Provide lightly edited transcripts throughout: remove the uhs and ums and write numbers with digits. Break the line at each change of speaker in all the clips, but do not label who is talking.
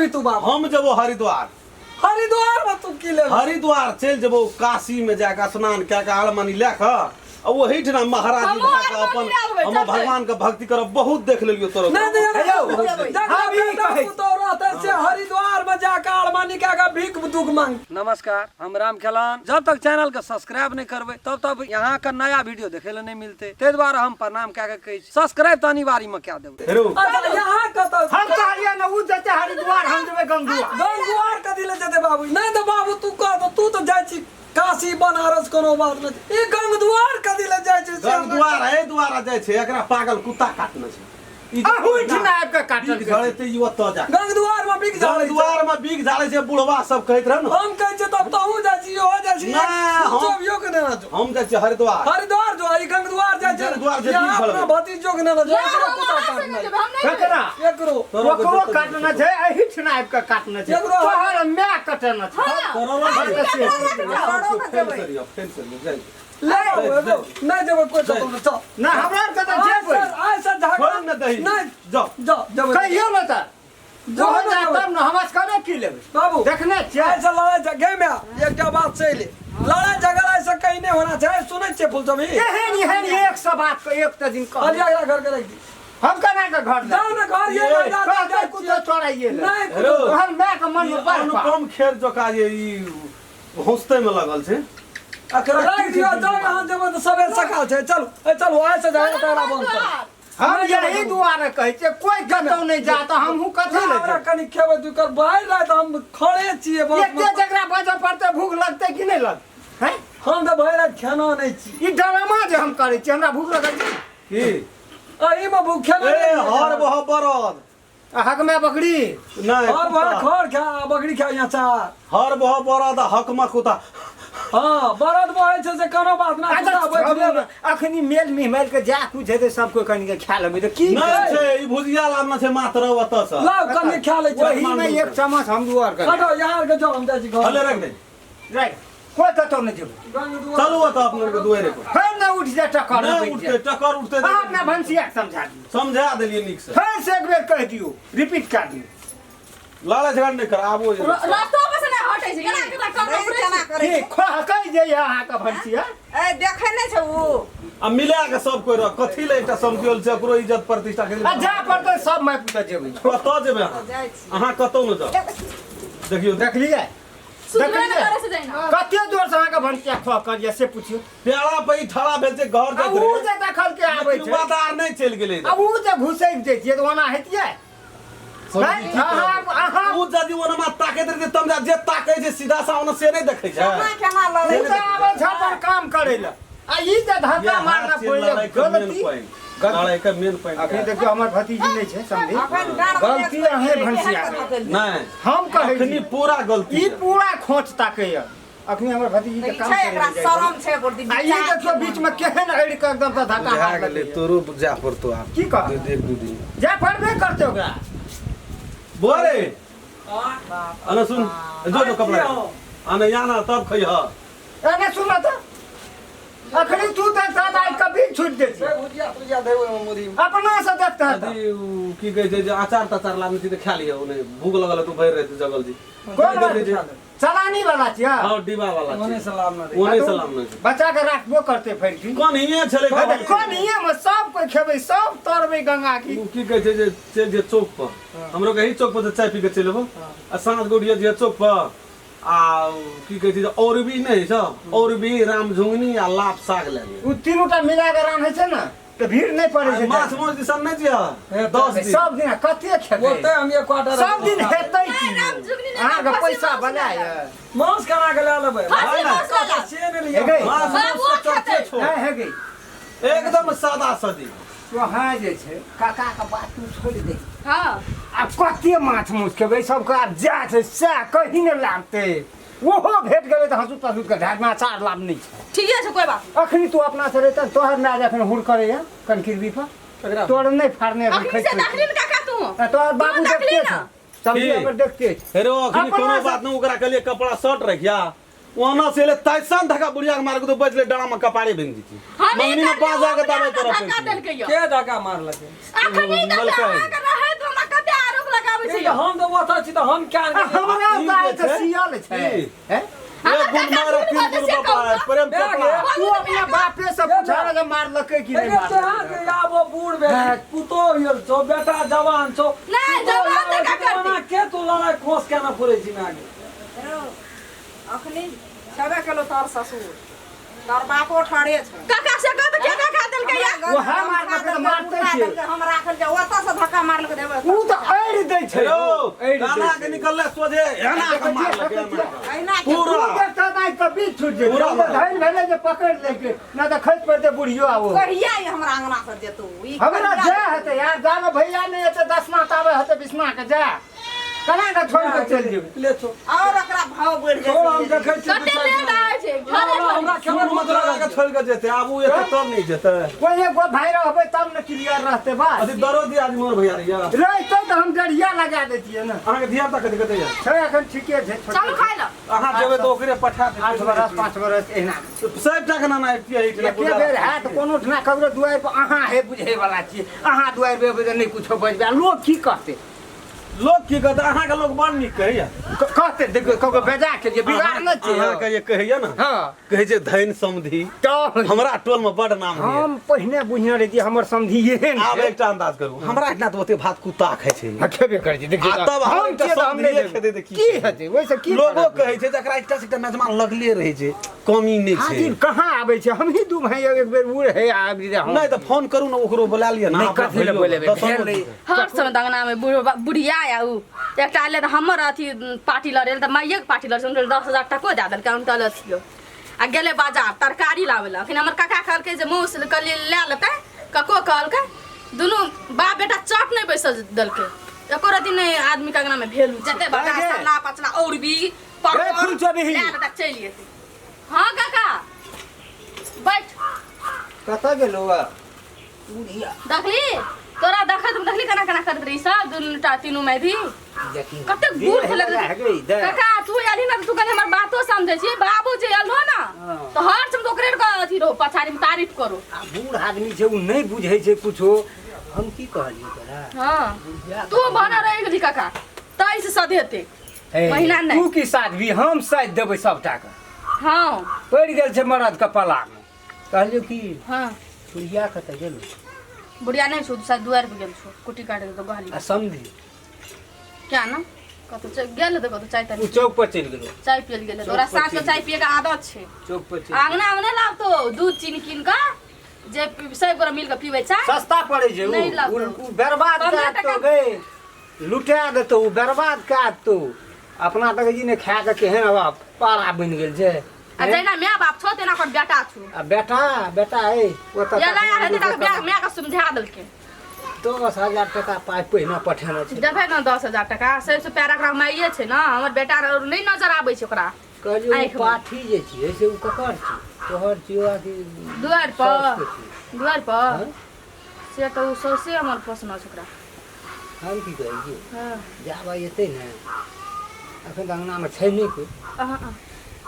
तू बाप
हम जबो हरिद्वार
में तू की ले
हरिद्वार चल जबो काशी में जाकर स्नान क्या का हड़मनी लेख और वही ठना महाराज जी का अपन हम भगवान का भक्ति करब बहुत देख लेलियो तोरो
हरिद्वार में जाकर हड़मनी क्या का भीख दुख मांग। नमस्कार, हम राम खेलान। जब तक चैनल का सब्सक्राइब नहीं करबे तब तक यहाँ का नया वीडियो देखे ले नहीं मिलते। ते द्वारा हम प्रणाम क्या कही सब्सक्राइब तो अनिवार्य में क्या देबे। यहाँ का तो
हम कहलिए न उ जते हरिद्वार हम जेबे
गंगद्वार कदी ले जते बाबू। नहीं तो बाबू तू कह तू तो जाय छी काशी बनारस कोनो बात नहीं। ई गंगद्वार कदी ले जाय छी।
गंगद्वार है द्वारा जाय छे एकरा पागल कुत्ता काटने छे।
अहुठ नायब के काटल
घरे ते युवा तो जा
गंगद्वार में बिक जाले।
गंगद्वार में बिक जाले छे बुढ़वा सब कहत रह न।
हम कह छे तब तहू जा छी हो जा छी।
ना
हम यो के देना जो
हम जाय छे हरिद्वार
जो आई गंगद्वार जाय छे।
गंगद्वार जे
यहाँ
बिक
अपना भतीजो के देना जो एकरा कुत्ता काटना
ककरा
एकरो
ओकरो काटना छै अहिठ नायब के काटना छै तोहर मै कटना छै
नहीं जब कोई तो
ना हमरा के त जेबै
ऐसा झगड़ा
न दही
नहीं
जाओ
कहियो मत जो जा तब न हमस करे की लेबै
बाबू
देखने छियै
ऐसा लड़ाई झगड़े में एकटा बात सही ले लड़ाई झगड़ा ऐसा कहीं नहीं होना चाहिए। सुनै छियै फुल सब
एहन 100 बात के एक त दिन कह
अलिया घर के रख दी।
हम कना के घर
जाओ ना घर ये
जा कुछ छोड़ाइए
नहीं
तोहर मै के मन में बात
कम खेर जोका ये ई होस्ते में लगल छे
रख दियो। जाओ यहाँ जब तो सबे सकाल छे। चलो चलो ऐसे जाओ तेरा बंद कर।
हम यही दुआरे कहै छै कोई कतौ नहीं जा त हमहु कथि ले
हमरा कनी खेबे तू कर बाहर रह त हम खड़े छिए बस
एते जकरा बजे पड़ते भूख लगते कि नहीं लग हैं
हम त भइरा खाना नहीं छी।
ई ड्रामा जे हम करै छी हमरा भूख लगै छै
की
अही में भूख खाना
ए हर बह बरद
हक में बकरी
नहीं
और बार खर खा बकरी खा यहाँ चार
हर बह बरद हक में कुत्ता।
हां बरद बहे छै से कोनो बात ना कुत्ता बैठ
अखनी मेल मिहमल के जा कुछ हेते सब कोई कनी के खा लेबै त की
नहीं छे ई भुजिया लाना छे मात्र ओत से
लाओ कनी खा ले
वही में एक चम्मच हम दुआर कर
हटो यहाँ के जाओ हम जाई छी घर
हले रख दे
राइट कोई कतौ नहीं जेबै
चलो त अपने के दुआरे को
फिर न उठ जा टकर
नहीं उठते टकर उठते
हां ना भंसिया समझा दी
समझा देलिए निक से
फिर से एक बेर कह दियो रिपीट कर दियो
लाला झगड़ नहीं कर आबो
रास्तो में से नहीं हटे छै केना केना करे
ए खा कहि जे यहाँ का भंसिया
ए देखे नै छै उ
आ मिला के सब कोई रख कथि ले एकटा समझियोल छै ओकरो इज्जत प्रतिष्ठा के
आ जा पड़ते सब मैं पूछा जेबै
कत जेबे अहाँ कतौ न जाओ देखियो
देखलिए
सुधरे न करे से जाइना
कते जोर से अहाँ का भंसिया खा कर से पूछियो
प्याला पे ठड़ा भेल छै घर
आ
जात
उ
रे
जे देखल के आबै छै
बाजार नहीं चल गेले
अब उ जे घुसैक दै छियै त ओना हेतियै
उ जदी ओनमा ताकैत रे तम जे ताकै छै सीधा सामने से नहीं देखै छै
केना लड़े
उ त आबै छ पर काम करै ल आ ई जे धक्का मारना पड़ले गलती
लड़ाई का मेन पॉइंट
अखनी देखियो हमर भतीजी नहीं छै समझी गलती है भंसिया
नहीं
हम कहै
अखनी पूरा गलती
ई पूरा खोच ताकै अखनी हमर भतीजी के काम
छै एकरा
करे
शरम छै गोटी
आ ई देखियो बीच में केहन अड़ के एकदम से धक्का मार
गेले तोरो जा पड़तो आप
की कह
देख दू दिन
जा पड़बे करते ओकरा
बोरे अन सुन जो तो कपड़ा अन याना तब खइह
एने सुन त अखनी तू त दादा कभी छूट दे
भुजिया भुजिया देबे मुरी
अपना से देखता है
अदी की कहै छै जे अचार तचार लाने छी त खा लियो ओने भूख लगल तू भइर रहत जगल जी
कौन चलानी वाला छिया
हां डिबा वाला
ओने सलाम ना
ओने सलाम नहीं
बच्चा के राखबो करते फिर की
कोन हिये छले
कौन ये में सब कोई खेबै सब तरबे गंगा की
की कहै छै जे चल जे चौक पर हमरो कही चौक पर चाय पी के चलेबो आ साँझ गोड़िया जे चौक पर आ की कहै छै और भी नहीं छ और भी राम झुंगनी आ लाप साग लेले
उ तीनोटा मिला के रान है छै ना तो भीड़ नहीं पड़े छै
माछ मोर दिसन नहीं जिया 10 दिन
सब दिन कते खेबै
ओते हम एक क्वार्टर
सब दिन हेतै की अहाँ के पैसा बनाय
मांस कना के ले लेबै
फांसी मांस वाला
से ने
हे
लियो
गई
माछ चर्चे छोड़
है हे गई
एकदम सादा सदी
तो हाँ जे छै काका के बात तू छोड़ दे
हां
आ कते माछ मुछ खेबै सब का जा छै से कहीं न लागते ओहो भेट गेलै त हसुत तसुत के ढाकना चार लाभ नहीं छै
ठीक है कोई बात
अखनी तू अपना से रहता तोहर में जखन हुड़ करे या कनकिरबी पर तोर नहीं फाड़ने
अखनी से दाखली में काका तू
तोहर बाबू देखते छ समझी अपन देखते छ
हेरो अखनी कोनो बात न ओकरा कहलिए कपड़ा शर्ट रखिया ओना से ले तैसन धक्का बुढ़िया के मार के तो बचले डरा में कपाड़े भेंग दी
हम
मंगनी में 5000 के दावे तोरा
धक्का
पैसे
देलकै यो
के धक्का मारलकै
अखनी तक
मलकै।
अहाँके रहै तो हमरा कते आरोप लगाबै छै
ये हम तो ओतऽ छी तऽ हम क्या
हमरा
ई
गाय
जे
तऽ
छै,
सियल छै
ई।
हैं?
ये गुण मारा 3 गुण बाबा प्रेम
बैग
चपला
है।
तू अपना बापे से पूछा जे मारलकै कि नहीं मारलकै
आबो बूढ़ भेल पुतो हिल छौ बेटा जवान छौ
नहीं, जवान तऽ का करतै?
के तू लड़ाई खोस केना पुरै छी मागे
अखनी छबे केलो तोर ससुर तोर बापो ठाड़े छै
काका से कत के धक्का देलकै या
वह मारलकै तऽ मारतै छै
हम राखल जा ओतऽ से धक्का मारलकै देबै
ऊ तऽ ऐड़ दै छै
हेलो
ऐड़ दै
गाना
छै।
के निकलले सोझे एना के मारलकै
अहिना के
पूरा
तू देखता नहीं तो बीच छूट जेतै
पूरा
ओकर धैल भेलै जे पकड़ लेके ना तऽ खैस पड़तै बुढ़ियो आवो
कहिया ई हमरा अंगना से जेतौ ई
हमरा जा हेतै यार जानो भैया नहीं हेतै 10 तावे हेतै 20 के जा कना के छोड़ के चल जेबै
ले छौ
और ओकरा भाव बढ़
छोड़ हम
जाइ
देखै छी
कते लेट आए छै घरे
हमरा
पर
केवल
मतलब के छोड़ के जेते आब उ एते तब नहीं जेते
कोई एगो भाई रहबै तब न क्लियर रहतै बात
अथी दरोदी आदमी मोर भैया रहिया
रहतै तऽ हम डरिया लगा दैतियै ना
अहाँ के धिया तक कथि कतै या
छै एखन ठीके छै
चलू खाइ ल
अहाँ जेबै तऽ ओकरे पठा
8 बरस 5 बरस एना
सब टा के ना आइतिया इतना
एके बेर हैत कोनो ठना ककरो दुआरि पर अहाँ हे बुझै वाला छियै अहाँ दुआरि पे नहीं कुछो बजबे लोग की कहतै
लोग की कहते अहाँ के लोग बड़ नीक कहैया
कहतै देखो ककरो बेजा के जे बिगाड़ न छै
अहाँ के ये कहैया ना
हां
कहै छै धैन समधी
तो
हमरा टोल में बड़ नाम है
हम पहिने बुझने रहियै हमर समधिए
आब एकटा अंदाज करू हमरा इतना तो ओते भात कुत्ता खाइ छै
खेबे करै छै देखियौ
आ तब हम एकटा
छियै तऽ हम नहि
समधिए
देबै।
खेतै तऽ
की हेतै ओइसे की
लोगो
फरक?
कहै छै जकरा एकटा से एकटा मेजबान लगले रहै छै कमी नहीं छै
हाजिर कहाँ आबै छै हम ही दू भाई एक बेर उड़ है आबि रे हम
नहीं तो फोन करू ना ओकरो बुला लिया ना
नहीं कथी ले बोलेबे भेल रही
हर समय दंगना में बुढ़िया या उ एकटा ले त हमर अथी पार्टी लड़े त माइये के पार्टी लड़े उनके 10000 टको दे देलकै हम तल अथियो आ गेले बाजार तरकारी लावे ला फिर हमर काका कहलकै जे मौस कल ले लेतै कको कहलकै दुनू बाप बेटा चट नहीं बैस देलकै एको रति नहीं आदमी के अंगना में भेलू जते बड़ा
अरे।
सला पचला और भी
अरे फूल चढ़ी।
ले लेतै चल जेतै हां काका बैठ
कतऽ गेलौ बा
देखली तोरा देखत देखली कना कना करत रही सब दुनूटा तीनू में भी
देखी
कते गुड़ खेलत
हेगे इधर
काका तू आली ना तू कने हमर बातो समझे छी बाबू जे आलो ना
हाँ।
तो हर समय तो ओकरे के अथी रो पछाड़ी में तारीफ करो
आ बूढ़ आदमी छै उ नहीं बुझै छै कुछो हम की कहलियै तोरा
हां तू बना रहे गेली काका तई से सधेते
ए,
महीना नहीं।
तू की साथ भी हम साथ देबै सबटा के
हां
पड़ गेल छै मरद के पला में कहलियो की
हां
बुढ़िया कतऽ गेलौ
बुढ़िया नहीं छु शायद दुआर पे गेल छु कुटी काटे तो गहली
आ समझी
क्या ना कतो गेल तो कतो चाय
उ
तारी
चौक पर चलि गेलौ
चाय पियल गेल तोरा सास के चाय पिए के आदत छे
चौक पर चलि
आंगना में नहीं लाव तो दूध चीनी किन का जे सब गोरा मिल के पीवे चाय
सस्ता पड़ै छै
नहीं
उ
लागतौ।
उ बर्बाद
कमे
कर तो
टका-
गए लुटा देतो उ बर्बाद कर तो अपना तक जी ने खा के केहन अब पारा बनि गेल छै
आ जैना माय बाप छो तेना कर बेटा छु
आ बेटा है ओतऽ
या लाया रहती तक ब्याह माय के समझा देलके
10,000 टका पाइ पहिने पठेने छै
देखे न 10,000 टका सबसे प्यारा एकरा माइये छै ना हमर बेटा और नहीं नजर आबै छै ओकरा
कहलियो उ
आँखिमे।
पाठी जे छियै से उ ककर छै तोहर छियो आ कि
दुआर
साउस
पर
के छियै?
दुआर पर
हाँ?
से तो सौसे हमर पोसना छै ओकरा
हम की कहै छी
हां
जाबा एतै ने अखन तऽ अंगनामे छै नहि कोइ
हां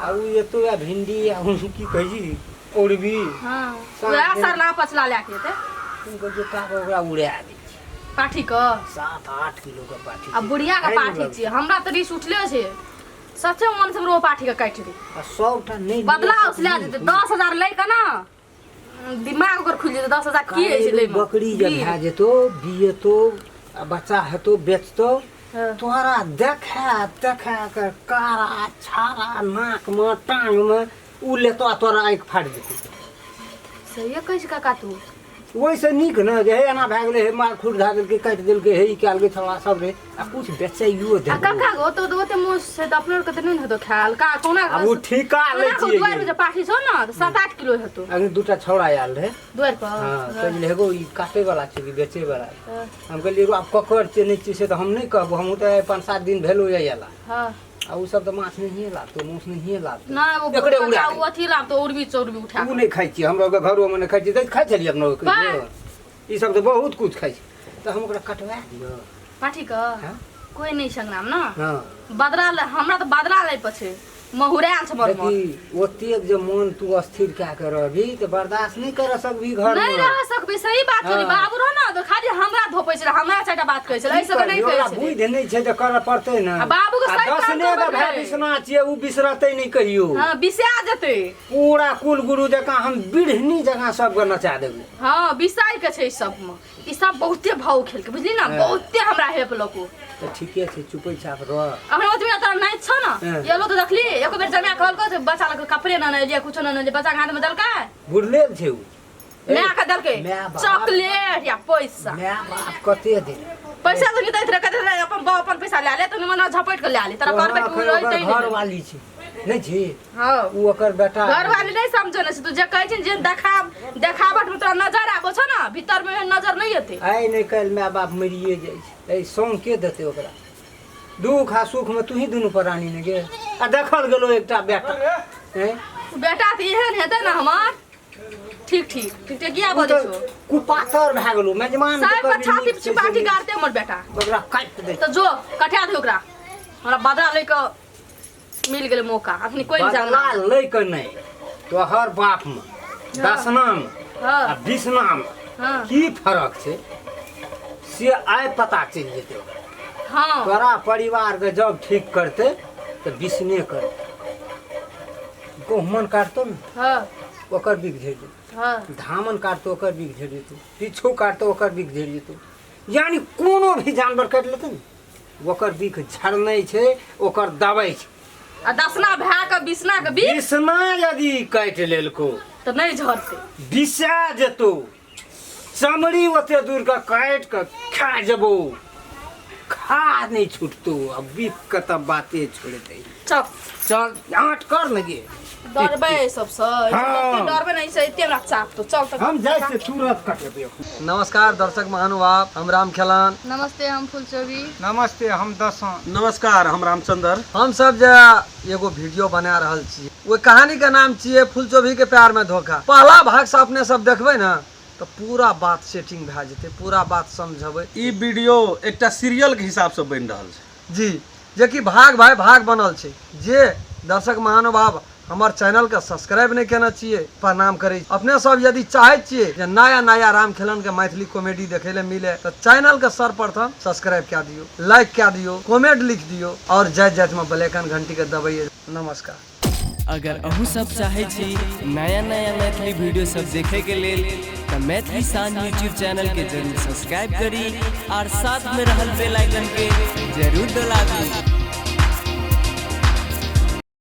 आ उ एतौ या भिंडी आ उ की कहै छी औरबी
हां
साग
वएह
के-
सरला पचला लेके एते
उनको जोता के ओकरा उड़ा दै छै
पाठी क
7-8 किलो के पाठी
आ बुढ़िया के
खाइ
पाठी
नहि
छी हमरा त रिस उठले छै सच्चे मन से रो पाठी के काटि दे
आ 100टा नहि
बदला उसले जेते 10,000 लै के ना दिमाग ओकर खुल जेते 10,000 की है छै लै में
बकरी जब भए जेतो बियतो आ बच्चा हेतो बेचतो
हाँ।
तोहरा देखा कर कारा छारा नाक में टांग में उ लेतो तोरा आँखि फाटि जेतौ
सही कहै छै काका तू
ओहिसँ नीक ने जे हे एना भए गेलै हे मार खुर धए देलकै काटि देलकै हे ई कयल गेल छला सब रे आ कुछ बेचैयो
आ
दे
काका गो तो ओते मुंह से त अपने के त नहीं हतो ख्याल का कोना
आ उ ठिका लै
कोना दुआर
छियै
में जे पाठी छौ ना 7-8 किलो हेतो
अभी दूटा छौड़ा आयल रहे
दुआर पर
हाँ कहलिए हेगो ई काटे वाला छै कि बेचे वाला
हाँ।
हम कहलिए रो आब ककर छै नहीं छै से तऽ हम नहीं कहबो हम तऽ 5-7 दिन भेलो आयला
हां
आ उ सब तऽ माछ नहीं लातो माछ नहीं लातो
ना वो
एकरे
काका
उड़ा
वो अथी लाब तो उड़बी चौड़बी उठा
उ नहीं खाइ छी हमरा के घरो में नहीं खाइ छी तऽ खाइ छलिए अपना
बा।
ई सब तऽ बहुत कुछ खाइ छी तऽ हम ओकरा कटवा दियो
पाठी क
हाँ?
कोई नहीं संगनाम ना
हां
बदला ले हमरा तो बदला ले पछे महुरान छ मर
देखी ओतेक जे मन तू अस्थिर क्या कर अभी तो बर्दाश्त नहीं कर सकबी घर
नहीं
में
रह सकबे सही बात छै बाबू रह ना तो खाली हमरा धोपै छै हमरा चाटा बात कहै छै ऐसे नहीं कहै छै
बुझ नहीं छै त कर पड़तै ना
बाबू के सही
दस ने का भाई बिसना छिए उ बिसरतै नहीं कहियो
हां बिसा जेतै
पूरा कुल गुरु जका हम बिढ़नी जगह सब के नचा देबे
हां बिसाई के छै सब में ई सब बहुते भाव खेल के बुझली ना बहुते हमरा हेप लको
तो ठीके छै चुपै चाप रह
हमरा ओतबे त नहीं छ ना ये लो तो देखली एको बेर जमा कहल को बच्चा लग कपड़े न ले कुछ न ले बच्चा हाथ में दलका
बुढ़ले छै उ
मैं का दलके चॉकलेट या पैसा
मैं बाप कते दे
पैसा तो नहीं दैत रे अपन पैसा ले तो मन झपट के ले आले तेरा घर पे रहितै
घर वाली छै नहीं छै
हां
उ ओकर बेटा
घर वाली नहीं समझो न तू जे कहै छै जे देखावट में तोरा नजर आबो छ ना भीतर में नजर नहीं एते
आइ नहीं कल माय बाप मरिए जाइ छै ए सोंग के देते ओकरा दुख आ सुख में तू ही दुनू प्राणी ने गे आ देखल गेलो एकटा बेटा हैं
बेटा त एहन हेतै ना हमार ठीक ठीक ठीक किया बोलै छो
कुपातर भए गेलो मेजमान
साहब पर छाती पे चिपाटी गाड़ते हमर बेटा
ओकरा काट दे
तो जो कटा दे ओकरा हमरा बदला ले के मिल गेल मौका अखनी कोई नहीं जानला
बदला ले के नहीं तो हर बाप में दसना में
हां
आ बीसना में
हां
की फर्क छै से आइ पता चल जेतै
हां
तोरा परिवार के जब ठीक करते तो बिसने करते गहुमन काटतो न
हां
ओकर बिक झड़ जेतौ
हां
धामन काटतो ओकर बिक झड़ जेतौ पिछू काटतो ओकर बिक झड़ जेतौ यानी कोनो भी जानवर काट लेतै न ओकर बिक झड़नै छै ओकर दबाई छै
आ दसना भै के बिसना के बीच
बिसना यदि काट लेलको
तो नहीं झड़ते
बिसा जेतौ चमड़ी ओते दूर के काट के खा जेबो खा नहीं छूटतो अब बिक के तब बाते छोड़ दे
चल
चल आट कर लगे
डरबे सब सही
हाँ।
डरबे नहीं सही तेरा चाप तो चल तक
हम जैसे तुरंत कटेबे
नमस्कार दर्शक महानुभाव हम राम खेलान
नमस्ते हम फुलचोभी
नमस्ते हम दसन
नमस्कार हम रामचंद्र
हम सब जे एगो वीडियो बना रहल छी वो कहानी के नाम छिए फुलचोभी के प्यार में धोखा पहला भाग से अपने सब देखबे ना तो पूरा बात सेटिंग भए जेते पूरा बात समझबै
ई वीडियो एकटा सीरियल के हिसाब से बन रहल छै
जी जे कि भाग भाई भाग बनल छै जे दर्शक महानुभाव हमार चैनल के सब्सक्राइब नहीं केना चाहिए प्रणाम करे अपने सब यदि चाहे छिए जे नया नया राम खेलन के मैथिली कॉमेडी देखे ले मिले तो चैनल के सर्वप्रथम सब्सक्राइब क्या दियो लाइक क्या दियो कमेंट लिख दियो और जय जय में बेलैकन घंटी के दबाइए नमस्कार
अगर अहू सब चाहे छी नया नया मैथिली वीडियो सब देखे के लेल तो मैथिली सान यूट्यूब चैनल के जरूर सब्सक्राइब करी और साथ में रहल बेल आइकन के जरूर दबाबी।